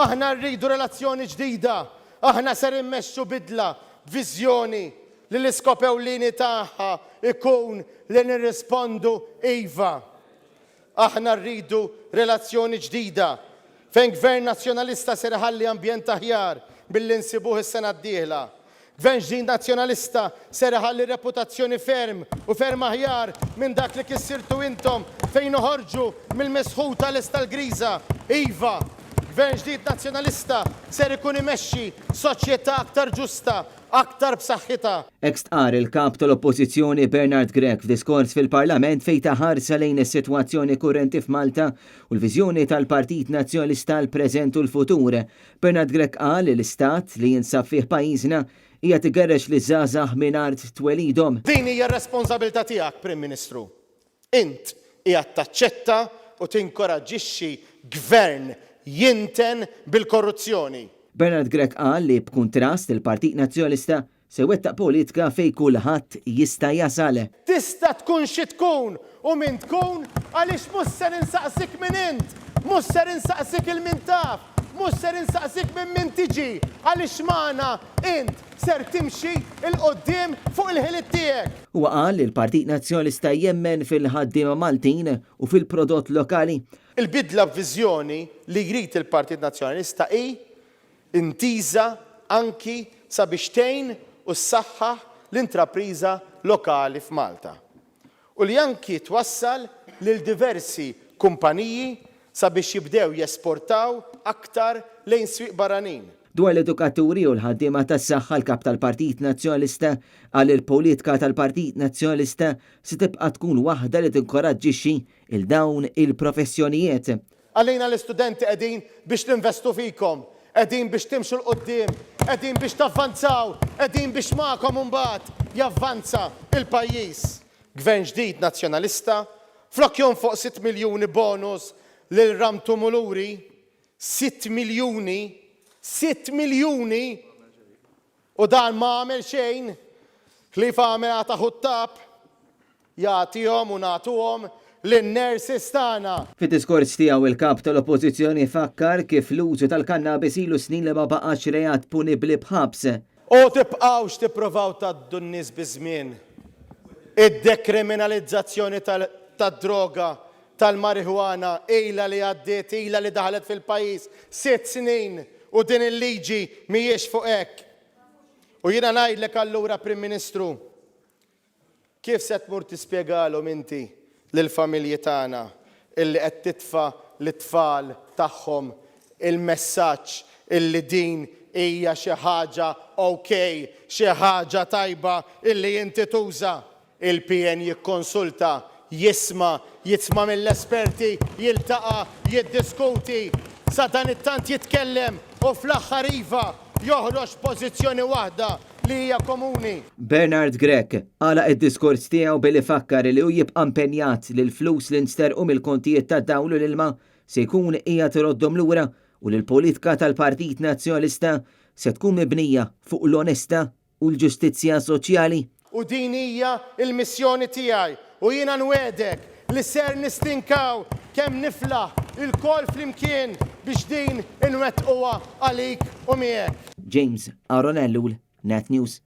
aħna rridu relazzjoni ġdida, aħna ser immexxu bidla, viżjoni li l-iskop ewlieni tagħha ikun li nirrispondu iva. Aħna rridu relazzjoni ġdida fejn gvern nazzjonalista ser iħalli ambjent aħjar billi nsibuh is-sena d-dieħla. Gvern ġdid nazzjonalista ser iħalli reputazzjoni ferm u ferm aħjar minn dak li kissirtu intom fejn uħorġu mill-misħuta l-istal griża. Iva, gvern ġdid nazzjonalista ser ikun imexxi soċjetà aktar ġusta, aktar b'saħħitha. Hekk stqar il-kap tal-Oppożizzjoni Bernard Grech f'diskors fil-Parlament fejn taħarsa lejn is-sitwazzjoni kurrenti f'Malta u l-viżjoni tal-Partit Nazzjonalista l-preżent u l-futur. Bernard Grech qal li l-istat li jinsab fih pajjiżna hija tigerrex li żgħażagħ mingħajr twelidhom. Din hija r-responsabilità tiegħek, Prim Ministru. Int hija taċċetta u tinkoraġġixxi gvern jinten bil-korruzzjoni. Bernard Grech qal li b'kuntrast il-Partit Nazzjonalista se wettaq politika fejn kulħadd jista' jasal. Tista' tkun xi tkun u min tkun għaliex mhux ser insaqsik minn int, mhux ser insaqsik il-min taf, mhux ser insaqsik minn min tiġi għaliex magħna int ser timxi il-qoddim fuq il-ħiliet tiegħek. Huwa qal li l-Partit Nazzjonalista jemmen fil-ħaddiema Maltin u fil-prodott lokali. Il-bidla b'viżjoni li jrid il-Partit Nazzjonalista hi intiża anki sabiex tgħin u ssaħħaħ l-intrapriża lokali f'Malta. U li anki twassal lil diversi kumpaniji sabiex jibdew jesportaw aktar lejn swieq barranin. Dwar l-edukaturi u l-ħaddiema tas-saħħa l-kap tal-Partit Nazzjonalista għal il-politika tal-Partit Nazzjonalista se tibqa' tkun waħda li tinkoraġġixxi il dawn il-professjonijiet. Għalina l-istudenti qegħdin biex ninvestu fikom, qegħdin biex timxu l-qoddim, qegħdin biex tavvanzaw, qegħdin biex magħkom imbagħad javvanza il-pajjiż. Gvern ġdid nazzjonalista, flok jonfoq 6 miljuni bonus lil Ramtu Muluri, 6 miljuni u dan ma għamel xejn, Ħlifa għamel għata ħuttab, jagħtihom u nagħtuhom lin-nersis tagħna. Fid-diskors tiegħu il-kap tal-Oppożizzjoni fakkar kif l-użu tal-kannabis ilu snin li ma baqax reat punibbli bħabs. U tibqgħux tippruvaw tgħaddu n-nies biż-żmien. Id-dekriminalizzazzjoni tad-droga, tal-mariħwana, ilha li għaddiet, ilha li daħlet fil-pajjiż 6 snin u din il-liġi mhijiex fuq hekk. U jiena ngħidlek allura Prim Ministru, kif se tmur tispjegalhom inti lill-familji tagħna illi qed titfa' l-tfal tagħhom il-messaġġ illi din hija xi ħaġa okej, xi ħaġa tajba illi inti tuża. Il-PN jikkonsulta, jisma' mill-esperti, jiltaqa', jiddiskuti, sa dan it-tant jitkellem u fl-aħħar iva joħroġ pożizzjoni waħda li hija komuni. Bernard Grech għalaq id-diskors tiegħu billi fakkar li hu jibqa' impenjat li l-flus li nsterqu mill-kontijiet tad-dawl u l-ilma se jkun qiegħed iroddhom lura u li l-politika tal-Partit Nazzjonalista se tkun mibnija fuq l-onesta u l-ġustizzja soċjali. U din hija l-missjoni tiegħi u jiena nwedek li ser nistinkaw kemm niflaħ il-kol flimkien biex din inwettquha għalik u miegħek. James Aronellu, Net News.